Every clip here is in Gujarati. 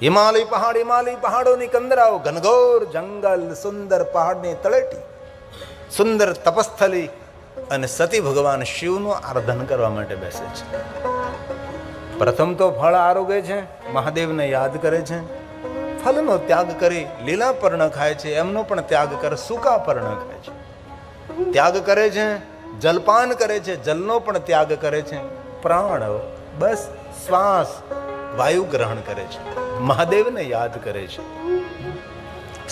હિમાલય પહાડોની કંદરાઓ, ઘનઘોર જંગલ, સુંદર પહાડની તળેટી, સુંદર તપસ્થલી અને સતી ભગવાન શિવનું આરાધન કરવા માટે બેસે છે. પ્રથમ તો ફળ આરોગે છે, મહાદેવને યાદ કરે છે, ફલનો ત્યાગ કરી લીલા પર્ણ ખાય છે, એમનો પણ ત્યાગ કરે, સૂકા પર્ણ ખાય છે, ત્યાગ કરે છે, જલપાન કરે છે, જલનો પણ ત્યાગ કરે છે, પ્રાણ બસ શ્વાસ વાયુ ગ્રહણ કરે છે, મહાદેવને યાદ કરે છે.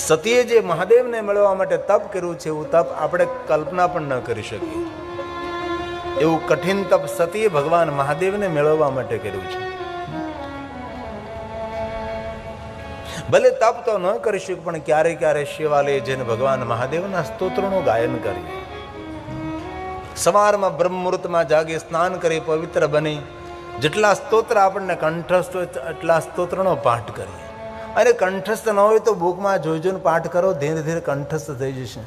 સતીએ જે મહાદેવને મળવા માટે તપ કર્યું છે એવું તપ આપણે કલ્પના પણ ન કરી શકીએ. એવું કઠિન તપ સતીએ ભગવાન મહાદેવને મેળવવા માટે કર્યું છે. ભલે તપ તો ન કરી શકું, પણ ક્યારે ક્યારે શિવાલય જઈને ભગવાન મહાદેવના સ્તોત્રનું ગાયન કરીએ. સવારમાં બ્રહ્મ મુહૂર્તમાં જાગી સ્નાન કરી પવિત્ર બની જેટલા સ્તોત્ર આપણને કંઠસ્થ હોય એટલા સ્તોત્રનો પાઠ કરીએ. અને કંઠસ્થ ન હોય તો બુકમાં જોઈ જોઈને પાઠ કરો, ધીરે ધીરે કંઠસ્થ થઈ જશે.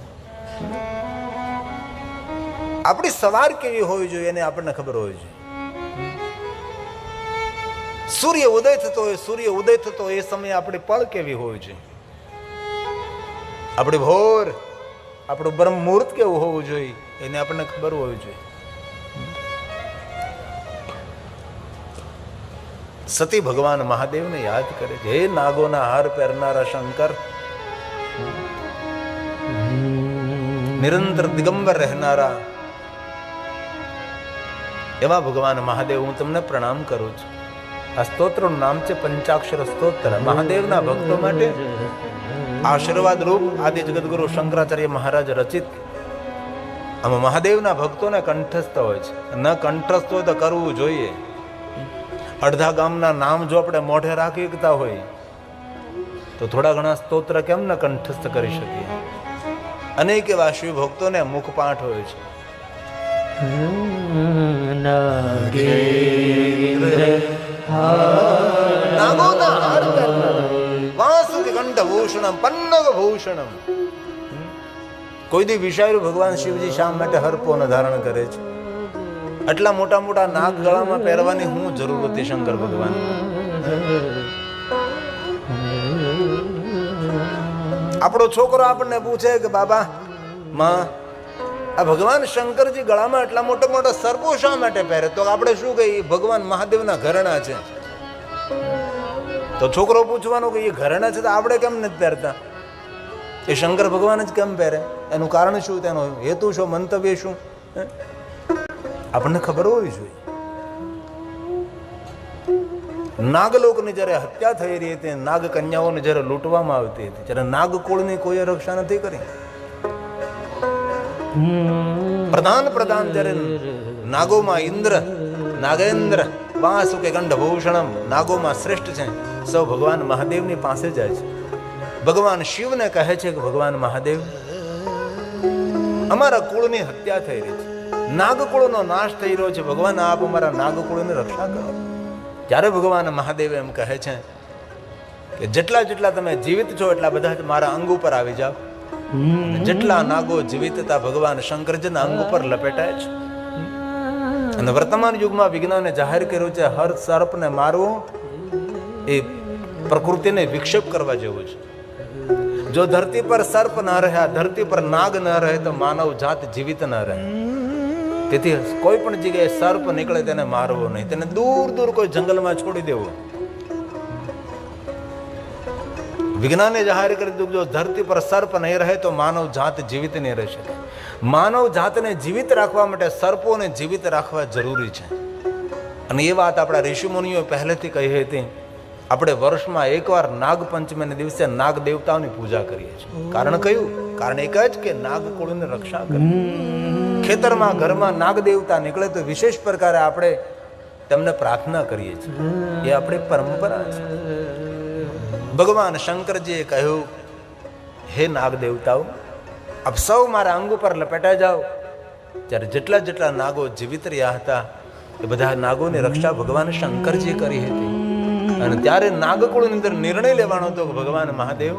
આપણી સવાર કેવી હોવી જોઈએ એને આપણને ખબર હોવી જોઈએ. સૂર્ય ઉદય થતો એ સમયે આપણી પળ કેવી હોવી જોઈએ, આપણી ભોર, આપણું બ્રહ્મ મુહૂર્ત કેવું હોવું જોઈએ એને આપણને ખબર હોવી જોઈએ. સતી ભગવાન મહાદેવને યાદ કરે છે. હે નાગોના હાર પહેરનારા શંકર, નિરંતર દિગંબર રહેનારા એવા ભગવાન મહાદેવ, હું તમને પ્રણામ કરું છું. આ સ્તોત્રનું નામ છે પંચાક્ષર સ્તોત્ર. મહાદેવના ભક્તો માટે આશીર્વાદ રૂપ આદિ જગદગુરુ શંકરાચાર્ય મહારાજ રચિત. આમાં મહાદેવના ભક્તોને કંઠસ્થ હોય છે. ન કંઠસ્થ હોય તો કરવું જોઈએ. અડધા ગામના નામ જો આપણે મોઢે રાખી શકતા હોય તો થોડા ઘણા સ્તોત્ર કેમ ન કંઠસ્થ કરી શકીએ. અનેક એવા શિવ ભક્તોને મુખપાઠ હોય છે. નાગોના હાર પહેરનારા, વાસુકી કંઠભૂષણમ પન્નગભૂષણમ. કોઈ દી વિચાર્યું ભગવાન શિવજી શા માટે હરપોને ધારણ કરે છે? આટલા મોટા મોટા નાગ ગળામાં પહેરવાની શું જરૂર હતી શંકર ભગવાન? આપણો છોકરો આપણને પૂછે કે બાબા માં, આ ભગવાન શંકરજી ગળામાં આટલા મોટા મોટા સર્પો શા માટે પહેરે? તો આપણે શું કહીએ? ભગવાન મહાદેવના ઘરેણા છે. તો છોકરો પૂછવાનો કે એ ઘરેણા છે તો આપણે કેમ નથી પહેરતા? એ શંકર ભગવાન જ કેમ પહેરે? એનું કારણ શું? તેનો હેતુ શું? મંતવ્ય શું? આપણને ખબર હોવી જોઈએ. નાગલોકની જયારે હત્યા થઈ રહી હતી, નાગ કન્યાઓને જયારે લૂંટવામાં આવતી હતી, ત્યારે નાગકુળની કોઈ રક્ષા નથી કરી. પ્રધાન જયારે નાગોમાં ઇન્દ્ર, નાગેન્દ્ર, વાસુકે કંઠભૂષણમ, નાગોમાં શ્રેષ્ઠ છે, સૌ ભગવાન મહાદેવની પાસે જાય છે. ભગવાન શિવને કહે છે કે ભગવાન મહાદેવ, અમારા કુળની હત્યા થઈ રહી છે, નાગકુળનો નાશ થઈ રહ્યો છે, ભગવાન આપ અમારા નાગકુળની રક્ષા કરો. ત્યારે ભગવાન મહાદેવ એમ કહે છે કે જેટલા જેટલા તમે જીવિત છો એટલા બધા મારા અંગ ઉપર આવી જાઓ. જેટલા નાગો જીવિત હતા ભગવાન શંકરજીના અંગ ઉપર લપેટાય છે. અને વર્તમાન યુગમાં વિજ્ઞાને જાહેર કર્યું છે હર સર્પને મારવો એ પ્રકૃતિને વિક્ષેપ કરવા જેવું છે. જો ધરતી પર સર્પ ના રહ્યા, ધરતી પર નાગ ન રહે તો માનવ જાત જીવિત ન રહે. તેથી કોઈ પણ જગ્યાએ સર્પ નીકળે તેને મારવો નહીં, તેને દૂર દૂર કોઈ જંગલમાં છોડી દેવો. વિજ્ઞાને જાહેર કરી દીધું જો ધરતી પર સર્પ નહીં રહે તો માનવ જાત જીવિત નહીં રહી શકે. માનવ જાતને જીવિત રાખવા માટે સર્પોને જીવિત રાખવા જરૂરી છે. અને એ વાત આપણા ઋષિમુનિઓ પહેલેથી કહી હતી. આપણે વર્ષમાં એકવાર નાગપંચમીના દિવસે નાગ દેવતાઓની પૂજા કરીએ છીએ. કારણ કયું? કારણ એક જ કે નાગકુળની રક્ષા કરે. ખેતરમાં ઘરમાં નાગ દેવતા નીકળે તો વિશેષ પ્રકારે આપણે તેમને પ્રાર્થના કરીએ છીએ. એ આપણી પરંપરા છે. ભગવાન શંકરજીએ કહ્યું, હે નાગ દેવતાઓ, આપ સૌ મારા અંગ ઉપર લપેટાઈ જાઓ. ત્યારે જેટલા જેટલા નાગો જીવિત રહ્યા હતા એ બધા નાગોની રક્ષા ભગવાન શંકરજીએ કરી હતી. અને ત્યારે નાગકુળની અંદર નિર્ણય લેવાનો હતો કે ભગવાન મહાદેવ,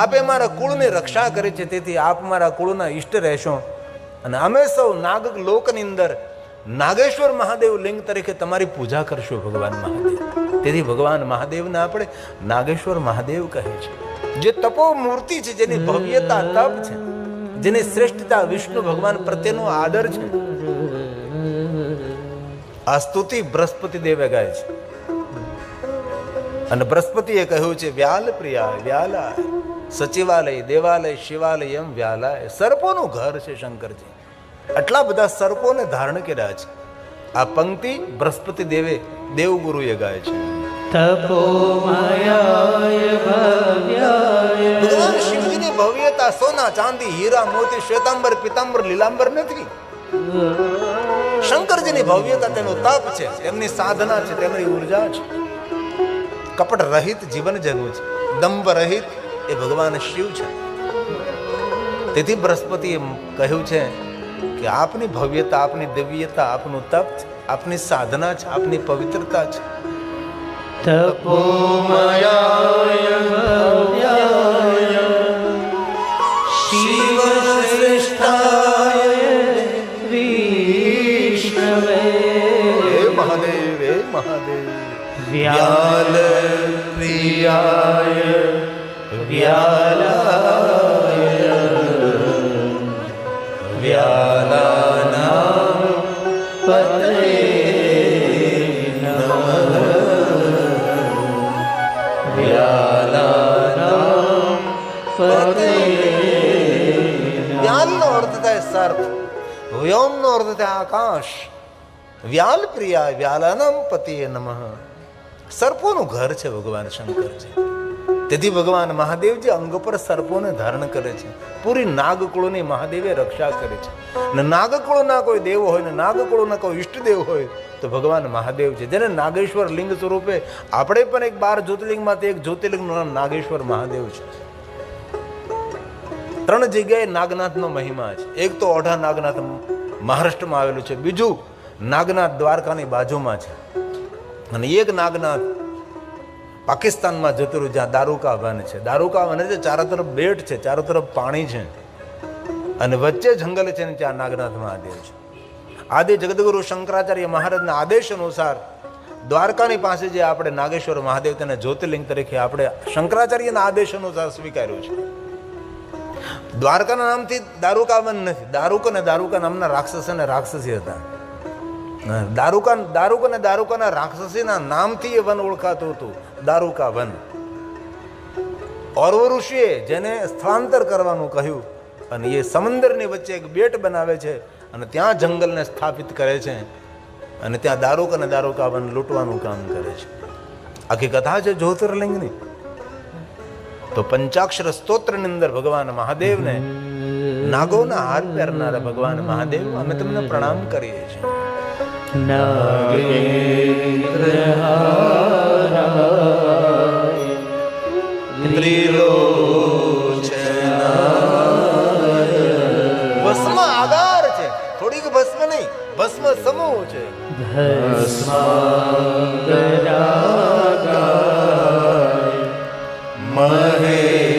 આપે મારા કુળની રક્ષા કરી છે, તેથી આપ મારા કુળના ઈષ્ટ રહેશો. અને અમે સૌ નાગ લોકની અંદર નાગેશ્વર મહાદેવ લિંગ તરીકે તમારી પૂજા કરશો ભગવાન મહાદેવ. તેથી ભગવાન મહાદેવને આપણે નાગેશ્વર મહાદેવ કહે છે. જે તપો મૂર્તિ છે, જેની ભવ્યતા તપ છે, જેની શ્રેષ્ઠતા વિષ્ણુ ભગવાન પ્રત્યેનો આદર છે, આ સ્તુતિ બૃહસ્પતિ દેવે ગાય છે. અને બૃહસ્પતિએ કહ્યું છે, વ્યાલ પ્રિયા વ્યાલા સચિવાલય દેવાલય શિવાલય એમ વ્યાલાય. સર્પોનું ઘર છે શંકરજી. આટલા બધા સર્પોને ધારણ કર્યા છે. આ પંક્તિ બૃહસ્પતિ દેવે દેવગુરુએ ગાય છે. ભગવાન શિવજીની ભવ્યતા સોના ચાંદી હીરા મોતી શ્વેતાંબર પિતાંબર લીલાંબર નથી. શંકરજીની ભવ્યતા તેનું તપ છે, તેમની સાધના છે, તેમની ઉર્જા છે. કપટ રહિત જીવન જેનું છે, દંભ રહિત એ ભગવાન શિવ છે. તેથી બૃહસ્પતિએ કહ્યું છે કે આપની ભવ્યતા, આપની દિવ્યતા, આપનું તપ છે, આપની સાધના છે, આપની પવિત્રતા છે. તપોમયાય ભવ્યાય શિવ શ્રેષ્ઠાય વિષ્ણવે. હે મહાદેવ, હે મહાદેવ. વ્યાલ પ્રિયાય વ્યાલાય વ્યાલાના પતયે નમઃ. વ્યાલાના પતયે. વ્યાલનો અર્થ થાય સર્પ, વ્યોમનો અર્થ થાય આકાશ. વ્યાલ પ્રિયા વ્યાલાનામ પતિએ નમઃ. સર્પોનું ઘર છે ભગવાન શંકરજી. તેથી ભગવાન મહાદેવજી અંગ પર સર્પોને ધારણ કરે છે. પૂરી નાગકુળોની મહાદેવે રક્ષા કરે છે. ને નાગકુળોના કોઈ દેવ હોય ને નાગકુળોના કોઈ ઈષ્ટદેવ હોય તો ભગવાન મહાદેવ છે, જેને નાગેશ્વર લિંગ સ્વરૂપે આપણે પણ એક 12 જ્યોતિર્લિંગમાંથી એક જ્યોતિર્લિંગનું નામ નાગેશ્વર મહાદેવ છે. 3 જગ્યાએ નાગનાથનો મહિમા છે. એક તો ઓઢા નાગનાથ મહારાષ્ટ્રમાં આવેલું છે, બીજું નાગનાથ દ્વારકાની બાજુમાં છે, અને એક નાગનાથ પાકિસ્તાનમાં જતું રહ્યું જ્યાં દારૂકા વન છે. દારૂકા વન છે, ચારો તરફ બેટ છે, ચારો તરફ પાણી છે, અને વચ્ચે જંગલ છે, ને ત્યાં નાગનાથ મહાદેવ છે. આદિ જગદગુરુ શંકરાચાર્ય મહારાજના આદેશ અનુસાર દ્વારકાની પાસે જે આપણે નાગેશ્વર મહાદેવ તેને જ્યોતિર્લિંગ તરીકે આપણે શંકરાચાર્યના આદેશ અનુસાર સ્વીકાર્યું છે. દ્વારકાના નામથી દારૂકા વન નથી. દારૂક અને દારૂકા નામના રાક્ષસ અને રાક્ષસી હતા. દારૂકાના રાક્ષસીના નામથી એ વન ઓળખાતું હતું, દારૂકા વન. ઓરવ ઋષિએ જેને સ્થળાંતર કરવાનું કહ્યું, અને એ સમંદરની વચ્ચે એક બેટ બનાવે છે, અને ત્યાં જંગલને સ્થાપિત કરે છે, અને ત્યાં દારૂક અને દારૂકા વન લૂંટવાનું કામ કરે છે. આખી કથા છે જ્યોતિર્લિંગની. તો પંચાક્ષર સ્તોત્રની અંદર ભગવાન મહાદેવને, નાગોના હાથ પહેરનારા ભગવાન મહાદેવ, અમે તમને પ્રણામ કરીએ છીએ. ભસ્મ આધાર છે, થોડીક ભસ્મ નહીં, ભસ્મ સમૂહ છે.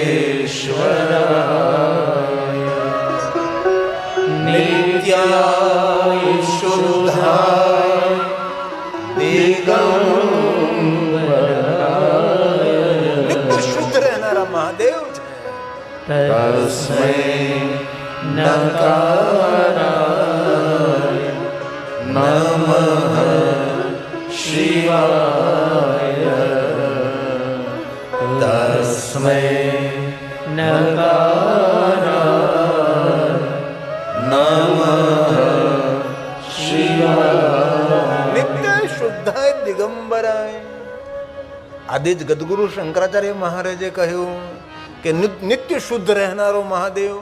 મહેશ્વરાય નિત્યાય શુદ્ધાય દિગંબરાય. નિત્ય શુદ્ધ રહેનારા મહાદેવ છે. તસ્મૈ નકારાય નમઃ શિવાય. તસ્મૈ નકારાય નમઃ શિવાય. નિત્ય શુદ્ધાય દિગંબરાય. આદિ જ ગદગુરુ શંકરાચાર્ય મહારાજે કહ્યું કે નિત્ય શુદ્ધ રહેનારો મહાદેવ.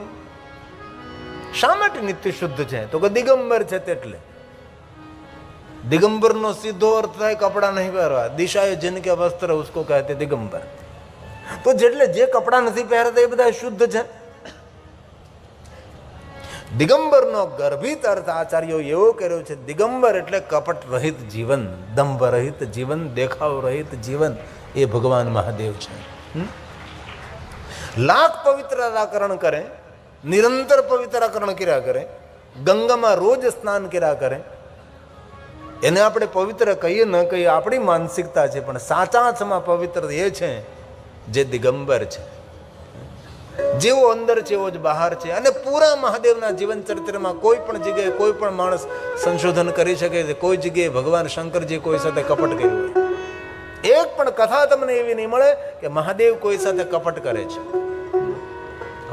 શા માટે નિત્ય શુદ્ધ છે? તો કે દિગંબર છે તેટલે. દિગંબરનો સીધો અર્થ થાય કપડા નહીં પહેરવા. દિશાએ જિનકે વસ્ત્ર ઉસકો કહેતે દિગંબર. તો જેટલે જે કપડા નથી પહેરતા એ બધા શુદ્ધ છે. દિગંબરનો ગર્ભિત અર્થ આચાર્યો એવો કર્યો છે, દિગંબર એટલે કપટ રહિત જીવન, દંભ રહિત જીવન, દેખાવ રહિત જીવન. એ ભગવાન મહાદેવ છે. લાખ પવિત્રાકરણ કરે, નિરંતર પવિત્રાકરણ કર્યા કરે, ગંગામાં રોજ સ્નાન કર્યા કરે, એને આપણે પવિત્ર કહીએ ન કહીએ આપણી માનસિકતા છે, પણ સાચા અર્થમાં પવિત્ર એ છે જે દિગંબર છે, જેવો અંદર છે એવો જ બહાર છે. અને પૂરા મહાદેવના જીવન ચરિત્રમાં કોઈ પણ જગ્યાએ કોઈ પણ માણસ સંશોધન કરી શકે છે. કોઈ જગ્યાએ ભગવાન શંકરજી કોઈ સાથે કપટ કર્યું હોય, એક પણ કથા તમને એવી નહીં મળે કે મહાદેવ કોઈ સાથે કપટ કરે છે.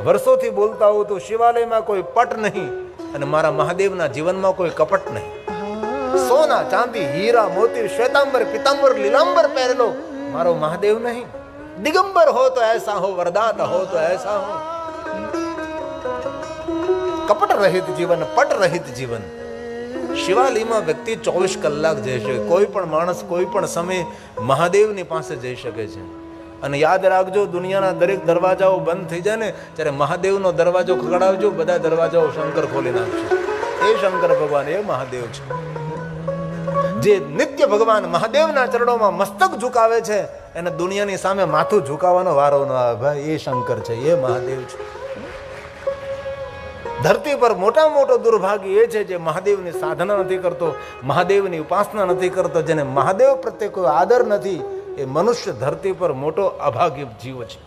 વર્ષોથી બોલતા હોઉં તો શિવાલયમાં કોઈ પટ નહીં અને મારા મહાદેવના જીવનમાં કોઈ કપટ નહીં. સોના ચાંદી હીરા મોતી શ્વેતાંબર પિતાંબર લીલાંબર પહેરેલો મારો મહાદેવ નહીં. દિગંબર હો તો ऐसा हो, वरदाता हो तो ऐसा हो. કપટ રહિત જીવન, પટ રહિત જીવન. શિવાલયમાં વ્યક્તિ 24 કલાક જઈ શકે. કોઈ પણ માણસ કોઈ પણ સમય મહાદેવની પાસે જઈ શકે છે. અને યાદ રાખજો, દુનિયાના દરેક દરવાજાઓ બંધ થઈ જાય ને ત્યારે મહાદેવનો દરવાજો ખખડાવજો, બધા દરવાજાઓ શંકર ખોલી નાખશે. એ શંકર ભગવાન, એ મહાદેવ છે. જે નિત્ય ભગવાન મહાદેવના ચરણોમાં મસ્તક ઝુકાવે છે એને દુનિયાની સામે માથું ઝુકાવવાનો વારો ન આવે. ભાઈ, એ શંકર છે, એ મહાદેવ છે. ધરતી પર મોટા મોટો દુર્ભાગ્ય એ છે જે મહાદેવની સાધના નથી કરતો, મહાદેવની ઉપાસના નથી કરતો, જેને મહાદેવ પ્રત્યે કોઈ આદર નથી. એ મનુષ્ય ધરતી પર મોટો અભાગ્ય જીવ છે.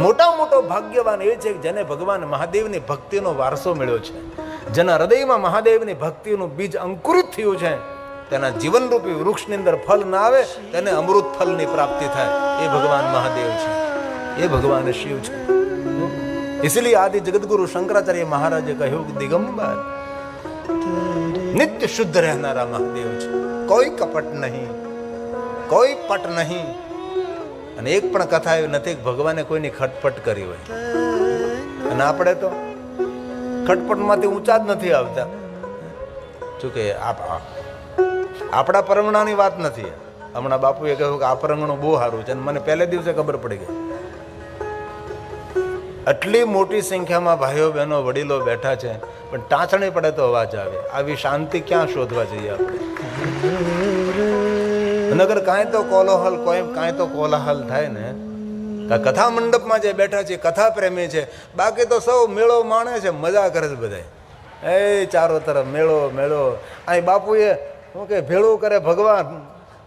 મોટા મોટો ભાગ્યવાન એ છે જેને ભગવાન મહાદેવની ભક્તિનો વારસો મળ્યો છે, જેના હૃદયમાં મહાદેવની ભક્તિનું બીજ અંકુરિત થયું છે. તેના જીવનરૂપી વૃક્ષની અંદર ફળ ના આવે, તેને અમૃત ફળની પ્રાપ્તિ થાય. એ ભગવાન મહાદેવ છે, એ ભગવાન શિવ છે. इसलिए आदि जगतगुरु शंकराचार्य महाराजे કહ્યું કે દિગંબર નિત્ય શુદ્ધ રહેનારા મહાદેવ છે. કોઈ કપટ નહીં, કોઈ પટ નહીં. અને એક પણ કથા એવી નથી કે ભગવાને કોઈની ખટપટ કરી હોય. અને આપણે તો ખટપટમાંથી ઊંચા જ નથી આવતા. જોકે આપણા પરમણાની વાત નથી. હમણાં બાપુએ કહ્યું કે આ પરમણું બહુ સારું છે, અને મને પહેલે દિવસે ખબર પડી ગઈ. આટલી મોટી સંખ્યામાં ભાઈઓ બહેનો વડીલો બેઠા છે, પણ ટાંચણી પડે તો અવાજ આવે. આવી શાંતિ ક્યાં શોધવા જઈએ આપણે? નગર કાંઈ તો કોલાહલ, કાંઈ તો કોલાહલ થાય ને. કથા મંડપમાં જે બેઠા છે કથા પ્રેમી છે, બાકી તો સૌ મેળો માણે છે, મજા કરે છે બધા. એ ચારો તરફ મેળો મેળો. અહીં બાપુએ શું કે ભેળું કરે ભગવાન,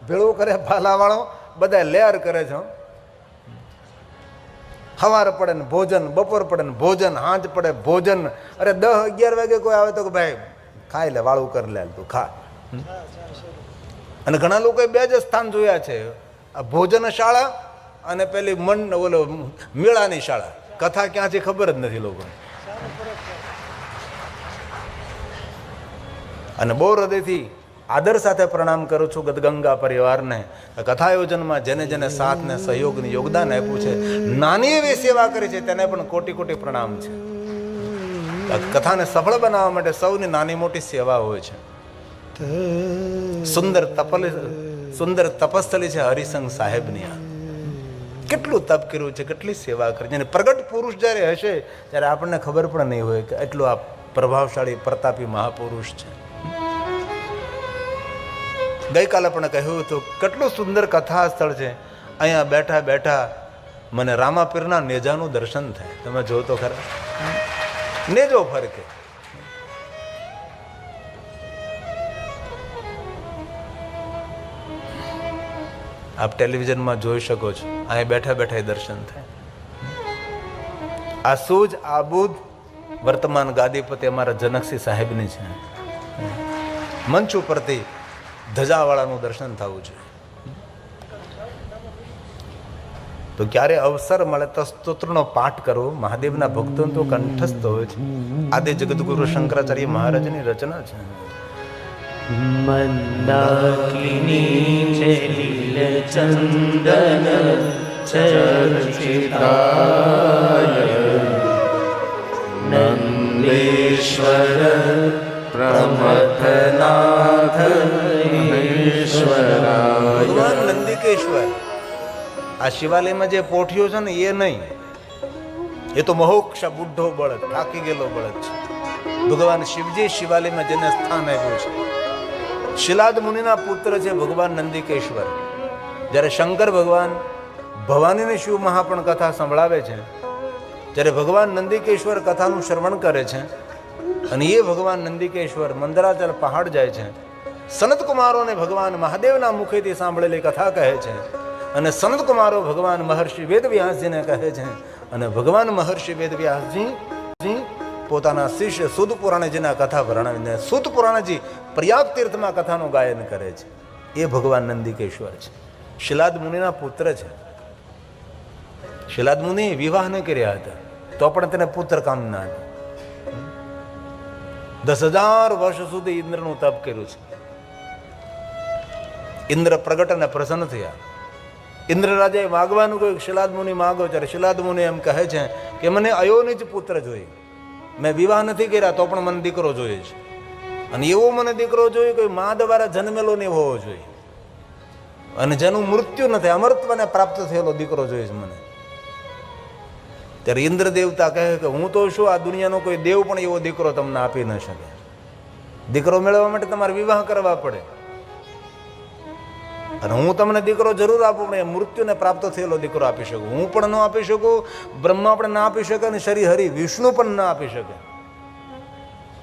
ભેળું કરે ભાલાવાળો, બધા લેર કરે છે. સવાર પડે ને ભોજન, બપોર પડે ને ભોજન, સાંજ પડે ભોજન. અરે 10-11 વાગે કોઈ આવે તો કે ભાઈ ખાઈ લે, વાળું કરી લે, તું ખા. અને ઘણા લોકોએ બે જ સ્થાન જોયા છે, આ ભોજન શાળા અને પેલી ઓલો મેળાની શાળા. કથા ક્યાં છે ખબર જ નથી લોકોને. અને બહુ હૃદયથી આદર સાથે પ્રણામ કરું છું ગદગંગા પરિવારને. કથા આયોજનમાં જેને જેને સાથ ને સહયોગની યોગદાન આપ્યું છે, નાની એવી સેવા કરી છે, તેને પણ કોટી કોટી પ્રણામ છે. કથાને સફળ બનાવવા માટે સૌની નાની મોટી સેવા હોય છે. સુંદર તપસ્થલી છે હરિસંગ સાહેબની. કેટલું તપ કર્યું છે, કેટલી સેવા કરી છે. અને પ્રગટ પુરુષ જ્યારે હશે ત્યારે આપણને ખબર પણ નહીં હોય કે એટલું આ પ્રભાવશાળી પ્રતાપી મહાપુરુષ છે. ગઈકાલે પણ કહ્યું હતું કેટલું સુંદર કથા સ્થળ છે. અહીંયા બેઠા બેઠા મને રામાપીરના નેજાનું દર્શન થાય. તમે જો તો ખરા, નેજો ફરકે. આપ ટેલિવિઝનમાં જોઈ શકો છો, અહીંયા બેઠા બેઠા દર્શન થાય. આ સૂજ આ બુધ વર્તમાન ગાદીપતિ અમારા જનકસિંહ સાહેબની છે. મંચ ઉપરથી ધજાવાળાનું દર્શન થવું જોઈએ. તો ક્યારે અવસર મળે તો સ્તોત્રનો પાઠ કરવો. મહાદેવના ભક્તો તો કંઠસ્થ હોય છે. આદિ જગતગુરુ શંકરાચાર્ય મહારાજની રચના છે. મંદાકિની ચલિલ ચંદન ચર્ચિતાય નંદેશ્વર પ્રમથનાથ ભગવાન નંદિકેશ્વર. આ શિવાલયમાં જે પોઠિયો છે ને એ નહીં, એ તો મહોક્ષ બુઢો બળદ, થાકી ગયેલો બળદ છે. ભગવાન શિવજી શિવાલયમાં જેને સ્થાન આપ્યું છે, શિલાદ મુનિના પુત્ર છે ભગવાન નંદિકેશ્વર. જ્યારે શંકર ભગવાન ભવાનીની શિવ મહાપણ કથા સંભળાવે છે, જ્યારે ભગવાન નંદિકેશ્વર કથાનું શ્રવણ કરે છે, અને એ ભગવાન નંદિકેશ્વર મંદરાચલ પહાડ જાય છે, સનત કુમારોને ભગવાન મહાદેવના મુખેથી સાંભળેલી કથા કહે છે. અને સનત કુમારો ભગવાન મહર્ષિ વેદવ્યાસજીને કહે છે. અને ભગવાન મહર્ષિ વેદવ્યાસજી પોતાના શિષ્ય સુદ પુરાણજીના કથા વર્ણવીને સુદ પુરાણજી પ્રયાગ તીર્થમાં કથાનું ગાયન કરે છે. એ ભગવાન નંદિકેશ્વર છે. શિલાદ મુનિના પુત્ર છે. શિલાદ મુનિ વિવાહ ન કર્યા હતા તો પણ તેને પુત્ર કામના હતી. 10,000 વર્ષ સુધી ઇન્દ્રનું તપ કર્યું છે. ઇન્દ્ર પ્રગટ અને પ્રસન્ન થયા. ઇન્દ્ર રાજાએ માગવાનું કોઈ શિલાદ મુનિ માગો ત્યારે શિલાદ મુનિ એમ કહે છે કે મને અયોનિ જ પુત્ર જોઈએ. મેં વિવાહ નથી કર્યા તો પણ મને દીકરો જોઈએ છે. અને એવો મને દીકરો જોઈએ કોઈ મા દ્વારા જન્મેલો નહીં હોવો જોઈએ. અને જેનું મૃત્યુ નથી, અમરત્વને પ્રાપ્ત થયેલો દીકરો જોઈએ છે મને. ત્યારે ઇન્દ્ર દેવતા કહે કે હું તો શું, આ દુનિયાનો કોઈ દેવ પણ એવો દીકરો તમને આપી ન શકે. દીકરો મેળવવા માટે તમારે વિવાહ કરવા પડે. અને હું તમને દીકરો જરૂર આપું પણ એ મૃત્યુને પ્રાપ્ત થયેલો દીકરો આપી શકું. હું પણ ન આપી શકું, બ્રહ્મા પણ ના આપી શકે, અને શ્રી હરિ વિષ્ણુ પણ ના આપી શકે.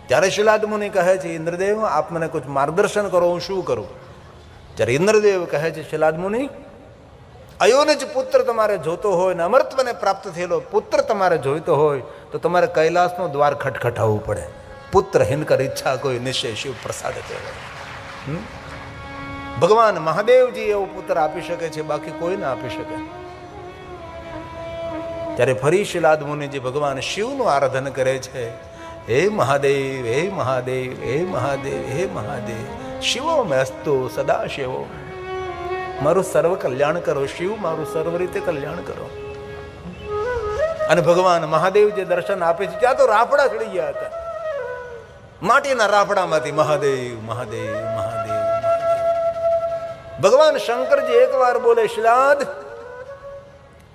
ત્યારે શિલાદ મુનિ કહે છે ઇન્દ્રદેવ આપ મને કુછ માર્ગદર્શન કરો, હું શું કરું? ત્યારે ઇન્દ્રદેવ કહે છે શિલાદ મુનિ અયોનિ જ પુત્ર તમારે જોતો હોય ને અમરત્વને પ્રાપ્ત થયેલો પુત્ર તમારે જોઈતો હોય તો તમારે કૈલાસનો દ્વાર ખટખટાવવું પડે. પુત્ર હિનકર ઈચ્છા કોઈ નિશ્ચય શિવ પ્રસાદ કહેવાય. ભગવાન મહાદેવજી એવો પુત્ર આપી શકે છે, બાકી કોઈ ના આપી શકે. ત્યારે ફરી શિલાદ મુનિજી ભગવાન શિવનું આરાધન કરે છે. હે મહાદેવ, હે મહાદેવ, હે મહાદેવ, હે મહાદેવ, શિવો મેં અસ્તુ સદા શિવો, મારું સર્વ કલ્યાણ કરો શિવ, મારું સર્વ રીતે કલ્યાણ કરો. અને ભગવાન મહાદેવ જે દર્શન આપે છે ત્યાં તો રાફડા ચડી ગયા હતા. માટીના રાફડામાંથી મહાદેવ મહાદેવ મહાદેવ. ભગવાન શંકરજી એકવાર બોલે શિલાદ,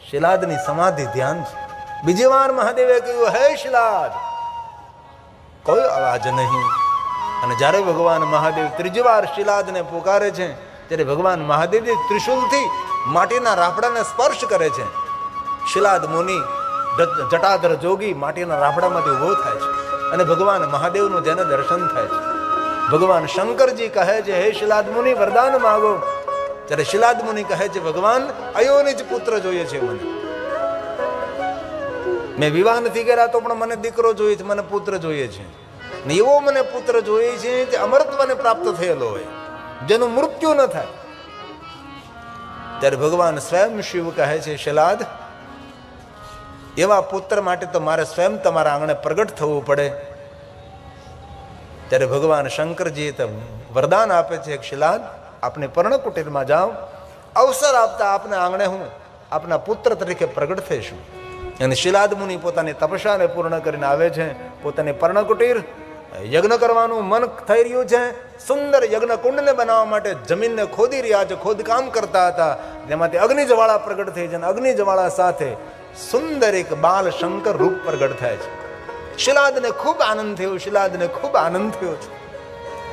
શિલાદની સમાધિ ધ્યાન છે. બીજી વાર મહાદેવે કહ્યું હે શિલાદ, કોઈ અવાજ નહીં. અને જ્યારે ભગવાન મહાદેવ ત્રીજી વાર શિલાદને પુકારે છે ત્યારે ભગવાન મહાદેવજી ત્રિશુલથી માટીના રાફડાને સ્પર્શ કરે છે. શિલાદ મુનિ જટાધર જોગી માટીના રાફડામાંથી ઉભો થાય છે અને ભગવાન મહાદેવનું જેને દર્શન થાય છે. ભગવાન શંકરજી કહે છે હે શિલાદ મુનિ વરદાન માગો. ત્યારે શિલાદ મુનિ કહે છે ભગવાન અયોનિ જ પુત્ર જોઈએ છે મને. મેં વિવાહ નથી કર્યા તો પણ મને દીકરો જોઈએ છે, મને પુત્ર જોઈએ છે. ને એવો મને પુત્ર જોઈએ છે જે અમરત્વને પ્રાપ્ત થયેલો હોય, જેનું મૃત્યુ ન થાય. ત્યારે ભગવાન સ્વયં શિવ કહે છે શિલાદ એવા પુત્ર માટે તો મારે સ્વયં તમારા આંગણે પ્રગટ થવું પડે. ત્યારે ભગવાન શંકરજી તો વરદાન આપે છે શિલાદ આપને પર્ણકુટીરમાં જાઓ, અવસર આપતા આપના આંગણે હું આપના પુત્ર તરીકે પ્રગટ થઈશું. અને શિલાદ મુનિ પોતાની તપસ્યાને પૂર્ણ કરીને આવે છે પોતાની પર્ણકુટીર. યજ્ઞ કરવાનું મન થઈ રહ્યું છે. સુંદર યજ્ઞ કુંડને બનાવવા માટે જમીનને ખોદી રહ્યા છે, ખોદકામ કરતા હતા. જેમાંથી અગ્નિ જ્વાળા પ્રગટ થઈ છે અને અગ્નિ જ્વાળા સાથે સુંદર એક બાલ શંકર રૂપ પ્રગટ થાય છે. શિલાદને ખૂબ આનંદ થયો, શિલાદને ખૂબ આનંદ થયો છે.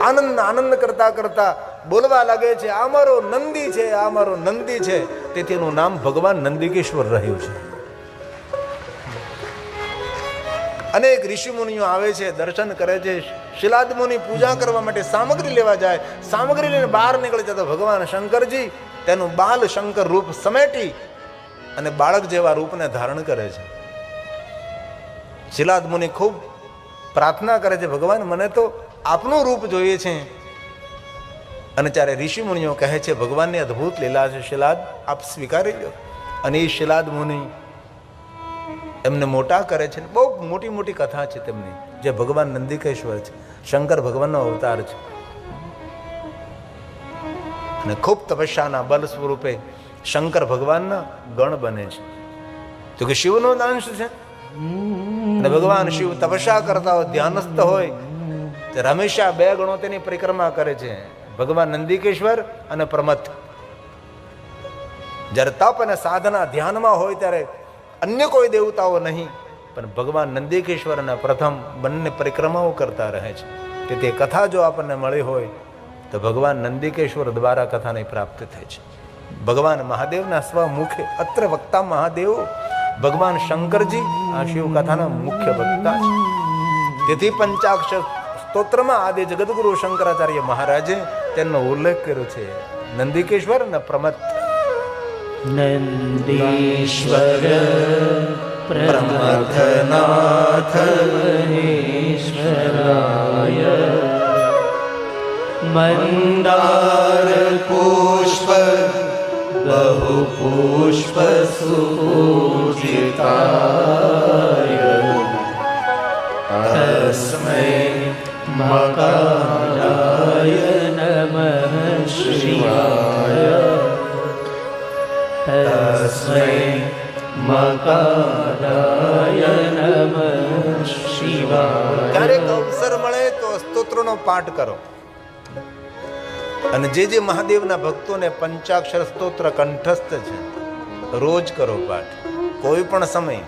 આનંદ કરતા કરતા બોલવા લાગે છે આ મારો નંદી છે, આ મારો નંદી છે. તેથી એનું નામ ભગવાન નંદિકેશ્વર રહ્યું છે. અનેક ઋષિ મુનિઓ આવે છે, દર્શન કરે છે. શિલાદ મુનિ પૂજા કરવા માટે સામગ્રી લેવા જાય, સામગ્રી લઈને બહાર નીકળે છે તો ભગવાન શંકરજી તેનું બાલ શંકર રૂપ સમેટી અને બાળક જેવા રૂપને ધારણ કરે છે. શિલાદ મુનિ ખૂબ પ્રાર્થના કરે છે ભગવાન મને તો આપનું રૂપ જોઈએ છે. અને ત્યારે ઋષિ મુનિઓ કહે છે ભગવાનની અદ્ભુત લીલા છે શિલાદ, આપ સ્વીકારી લો. અને એ શિલાદ મુનિ એમને મોટા કરે છે. બહુ મોટી મોટી કથા છે તેમની, જે ભગવાન નંદિકેશ્વર છે, શંકર ભગવાનનો અવતાર છે. અને ખૂબ તપસ્યાના બલ સ્વરૂપે શંકર ભગવાનના ગણ બને છે. તો કે શિવનો અંશ છે. અને ભગવાન શિવ તપસ્યા કરતા હોય, ધ્યાનસ્થ હોય ત્યારે હંમેશા બે ગણો તેની પરિક્રમા કરે છે, ભગવાન નંદિકેશ્વર અને પ્રમથ. જ્યારે તપ અને સાધના ધ્યાનમાં હોય ત્યારે અન્ય કોઈ દેવતાઓ નહીં, પણ ભગવાન નંદિકેશ્વર અને પ્રથમ બંને પરિક્રમાઓ કરતા રહે છે. તેથી કથા જો આપણને મળી હોય તો ભગવાન નંદિકેશ્વર દ્વારા કથાને પ્રાપ્ત થાય છે. ભગવાન મહાદેવના સ્વમુખે અત્ર વક્તા મહાદેવ, ભગવાન શંકરજી આ શિવ કથાના મુખ્ય વક્તા છે. તેથી પંચાક્ષર સ્તોત્રમાં આદિ જગદગુરુ શંકરાચાર્ય મહારાજે તેનો ઉલ્લેખ કર્યો છે. નંદિકેશ્વર ને પ્રમથ. નંદીશ્વર પ્રમથનાથ મહેશ્વરાય મંદાર પુષ્પ બહુ પુષ્પ સુપૂજિતાય તસ્મૈ મકારાય નમઃ શિવાય તસ્મૈ મકારાય નમઃ શિવાય. ક્યારેક અવસર મળે તો સ્તોત્રનો પાઠ કરો. અને જે જે મહાદેવના ભક્તોને પંચાક્ષર સ્તોત્ર કંઠસ્થ છે રોજ કરો પાઠ. કોઈ પણ સમય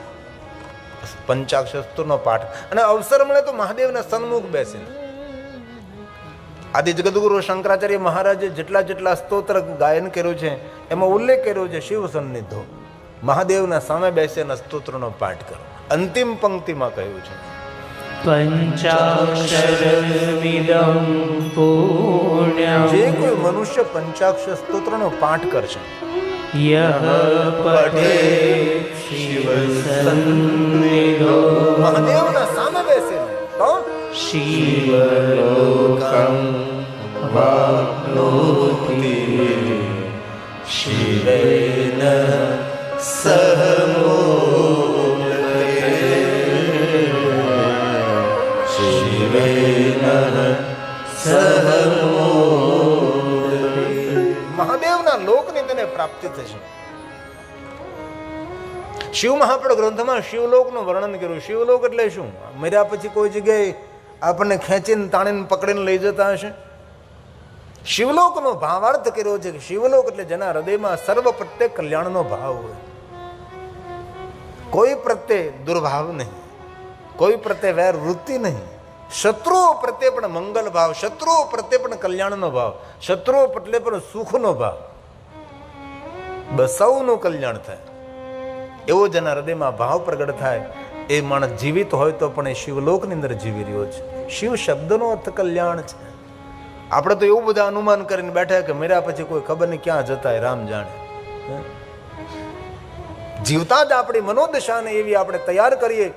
પંચાક્ષર સ્તોત્રનો પાઠ. અને અવસર મળે તો મહાદેવના સન્મુખ બેસીને. આદિ જગદગુરુ શંકરાચાર્ય મહારાજે જેટલા જેટલા સ્તોત્ર ગાયન કર્યું છે એમાં ઉલ્લેખ કર્યો છે શિવ સન્નિધો. મહાદેવના સામે બેસીને સ્તોત્રનો પાઠ કરો. અંતિમ પંક્તિમાં કહ્યું છે પંચાક્ષરમિદં પુણ્યં જે કોઈ મનુષ્ય પંચાક્ષર સ્તોત્રનો પાઠ કરશે યહ પઠેત શિવ સન્નિધો મહાદેવના સામે બેસીને તો શિવલોકં વાપ્નોતિ શિવેન સહ મહાદેવના લોકની તેને પ્રાપ્તિ થશે. શિવ મહાપડ ગ્રંથમાં શિવલોકનું વર્ણન કર્યું. શિવલોક એટલે શું? મર્યા પછી કોઈ જગ્યાએ આપણને ખેંચીને તાણીને પકડીને લઈ જતા હશે. શિવલોકનો ભાવાર્થ કર્યો છે કે શિવલોક એટલે જેના હૃદયમાં સર્વ પ્રત્યે કલ્યાણનો ભાવ હોય. કોઈ પ્રત્યે દુર્ભાવ નહીં, કોઈ પ્રત્યે વેર વૃત્તિ નહીં, શત્રુઓ પ્રત્યે પણ મંગલ ભાવ, શત્રુઓ પ્રત્યે પણ કલ્યાણનો ભાવ, શત્રુઓ પ્રત્યે પણ સુખનો ભાવ. બસ સૌનું કલ્યાણ થાય એવો જેના હૃદયમાં ભાવ પ્રગટ થાય એ માણસ જીવિત હોય તો પણ એ શિવલોકની અંદર જીવી રહ્યો છે. શિવ શબ્દનો અર્થ કલ્યાણ છે. આપણે તો એવું બધા અનુમાન કરીને બેઠા કે મેરા પછી કોઈ ખબર નહીં ક્યાં જતા રામ જાણે. જીવતા જ આપણી મનોદશાને એવી આપણે તૈયાર કરીએ,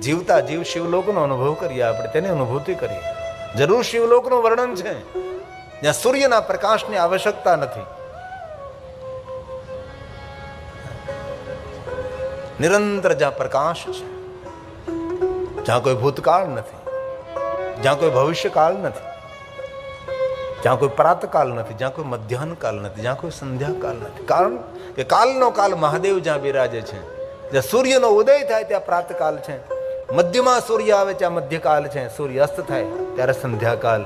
જીવતા જીવ શિવલોકનો અનુભવ કરીએ, આપણે તેની અનુભૂતિ કરીએ. જરૂર શિવલોકનું વર્ણન છે જ્યાં સૂર્યના પ્રકાશની આવશ્યકતા નથી, નિરંતર જ્યાં પ્રકાશ છે, જ્યાં કોઈ ભૂતકાળ નથી, જ્યાં કોઈ ભવિષ્યકાળ નથી, જ્યાં કોઈ પ્રાતકાલ નથી, જ્યાં કોઈ મધ્યાહન કાલ નથી, જ્યાં કોઈ સંધ્યાકાલ નથી. કારણ કે કાલનો કાલ મહાદેવ જ્યાં બિરાજે છે, જ્યાં સૂર્યનો ઉદય થાય ત્યાં પ્રાતકાલ છે, મધ્યમાં સૂર્ય આવે ત્યાં મધ્યકાલ છે, સૂર્ય અસ્ત થાય ત્યારે સંધ્યાકાલ.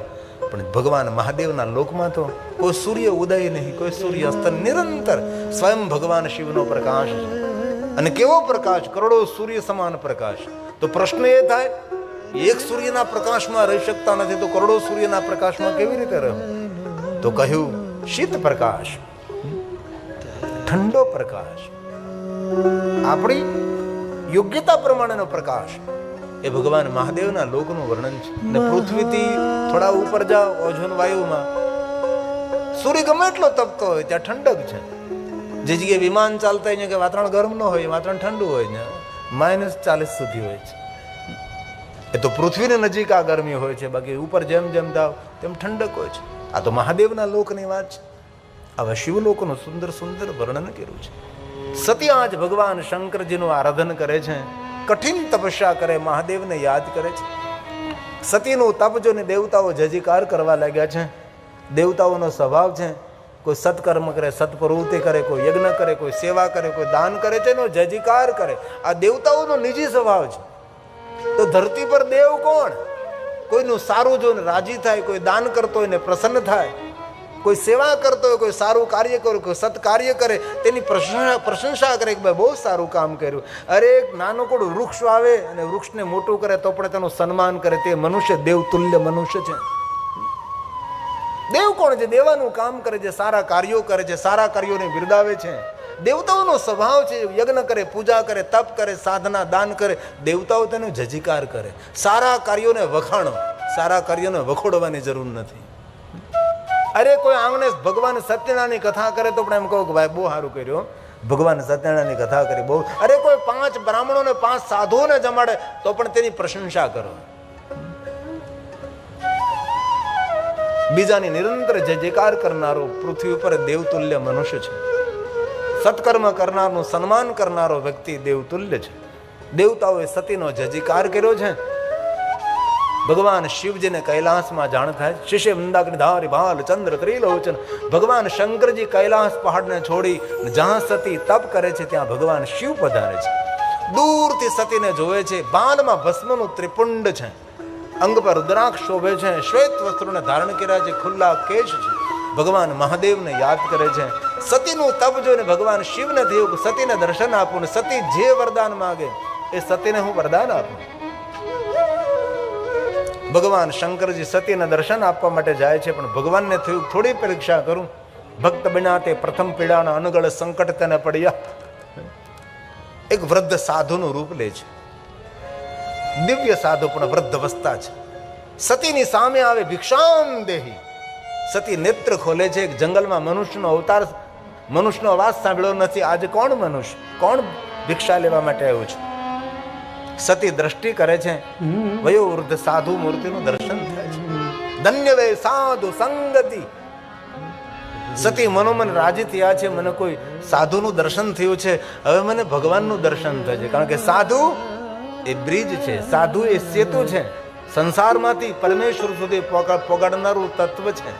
પણ ભગવાન મહાદેવના લોકમાં તો કોઈ સૂર્ય ઉદય નહીં, કોઈ સૂર્ય અસ્ત, નિરંતર સ્વયં ભગવાન શિવનો પ્રકાશ છે. અને કેવો પ્રકાશ! કરોડો સૂર્ય સમાન પ્રકાશ. તો પ્રશ્ન એ થાય, એક સૂર્યના પ્રકાશમાં રહી શકતા નથી તો કરોડો સૂર્યના પ્રકાશમાં કેવી રીતે રહે? તો કહ્યું શીત પ્રકાશ, ઠંડો પ્રકાશ, આપણી યોગ્યતા પ્રમાણેનો પ્રકાશ એ ભગવાન મહાદેવના લોકનું વર્ણન છે. ને પૃથ્વીથી થોડા ઉપર જાઓ ઓઝોન વાયુમાં, સૂર્ય ગમે એટલો તપતો હોય ત્યાં ઠંડક છે. જે જગ્યાએ વિમાન ચાલતા હોય કે વાતાવરણ ગરમ ન હોય, વાતાવરણ ઠંડુ હોય ને -40 સુધી હોય છે. એ તો પૃથ્વીની નજીક આ ગરમી હોય છે, બાકી ઉપર જેમ જેમ જાવ તેમ ઠંડક હોય છે. આ તો મહાદેવના લોકની વાત છે. આવા શિવલોકનું સુંદર સુંદર વર્ણન કર્યું છે. સત્ય જ ભગવાન શંકરજીનું આરાધન કરે છે, કઠિન તપસ્યા કરે, મહાદેવને યાદ કરે છે. સતીનું તપ જોઈને દેવતાઓ જયજયકાર કરવા લાગ્યા છે. દેવતાઓનો સ્વભાવ છે કોઈ સત્કર્મ કરે, સત્પ્રવૃત્તિ કરે, કોઈ યજ્ઞ કરે, કોઈ સેવા કરે, કોઈ દાન કરે છે, એનો જયજયકાર કરે. આ દેવતાઓનો નિજી સ્વભાવ છે. તો ધરતી પર દેવ કોણ? કોઈનું સારું જોઈને રાજી થાય, કોઈ દાન કરતો હોય ને પ્રસન્ન થાય, કોઈ સેવા કરતો હોય, કોઈ સારું કાર્ય કરે, કોઈ સત્કાર્ય કરે, તેની પ્રશંસા કરે કે ભાઈ બહુ સારું કામ કર્યું. અરે એક નાનકડું વૃક્ષ આવે અને વૃક્ષને મોટું કરે તો પણ તેનું સન્માન કરે, તે મનુષ્ય દેવતુલ્ય મનુષ્ય છે. દેવ કોણ છે? દેવાનું કામ કરે છે, સારા કાર્યો કરે છે, સારા કાર્યોને બિરદાવે છે, દેવતાઓનો સ્વભાવ છે, યજ્ઞ કરે, પૂજા કરે, તપ કરે, સાધના, દાન કરે, દેવતાઓ તેનો જજીકાર કરે. સારા કાર્યોને વખાણો, સારા કાર્યોને વખોડવાની જરૂર નથી. અરે કોઈ આંગણે ભગવાન સત્યનારાયણની કથા કરે તો પણ એમ કહો કે ભાઈ બહુ સારું કર્યું, ભગવાન સત્યનારાયણની કથા કરી બહુ. અરે કોઈ 5 બ્રાહ્મણોને 5 સાધુઓને જમાડે તો પણ તેની પ્રશંસા કરો. બીજાની નિરંતર જયજયકાર કરનારો પૃથ્વી ઉપર દેવતુલ્ય મનુષ્ય છે. સત્કર્મ કરનારનું સન્માન કરનારો વ્યક્તિ દેવતુલ્ય છે. દેવતાઓએ સતીનો જયજયકાર કર્યો છે. ભગવાન શિવજીને કૈલાસમાં જાણ થાય, શિષ્ય મંદાગ્નિધારી ભાલ ચંદ્ર ત્રિલોચન. ભગવાન શંકરજી કૈલાસ પહાડને છોડી જ્યાં સતી તપ કરે છે ત્યાં ભગવાન શિવ પધારે છે. દૂરથી સતીને જોવે છે. બાલમાં ભસ્મનું ત્રિપુંડ છે, અંગ પર રુદ્રાક્ષ શોભે છે, શ્વેત વસ્ત્રોને ધારણ કર્યા છે, ખુલ્લા કેશ છે. ભગવાન મહાદેવને યાદ કરે છે. સતીનું તપ જોઈને ભગવાન શિવને થયું કે સતીને દર્શન આપું, ને સતી જે વરદાન માગે એ સતીને હું વરદાન આપું. ભગવાન શંકરજી સતીને દર્શન આપવા માટે જાય છે, પણ ભગવાનને થયું થોડી પરીક્ષા કરું. ભક્ત બન્યા તે પ્રથમ પીડાના અનગળ સંકટ તેને પડ્યા. એક વૃદ્ધ સાધુનું રૂપ લે છે, દિવ્ય સાધુ પણ વૃદ્ધ અવસ્થા છે. સતીની સામે આવે, ભિક્ષામ દેહી. સતી નેત્ર ખોલે છે. એક જંગલમાં મનુષ્યનો અવતાર, મનુષ્યનો અવાજ સાંભળ્યો નથી. આજે કોણ મનુષ્ય, કોણ ભિક્ષા લેવા માટે આવ્યું છે? સતી દ્રષ્ટિ કરે છે, વયોવૃદ્ધ સાધુ મૂર્તિનું દર્શન થાય છે. ધન્ય વે સાધુ સંગતિ. સતી મનોમન રાજી થયા છે, મને કોઈ સાધુનું દર્શન થયું છે, હવે મને ભગવાનનું દર્શન થાય છે. કારણ કે સાધુ એ બ્રિજ છે, સાધુ એ સેતુ છે, સંસારમાંથી પરમેશ્વર સુધી પોગાડનારું તત્વ છે.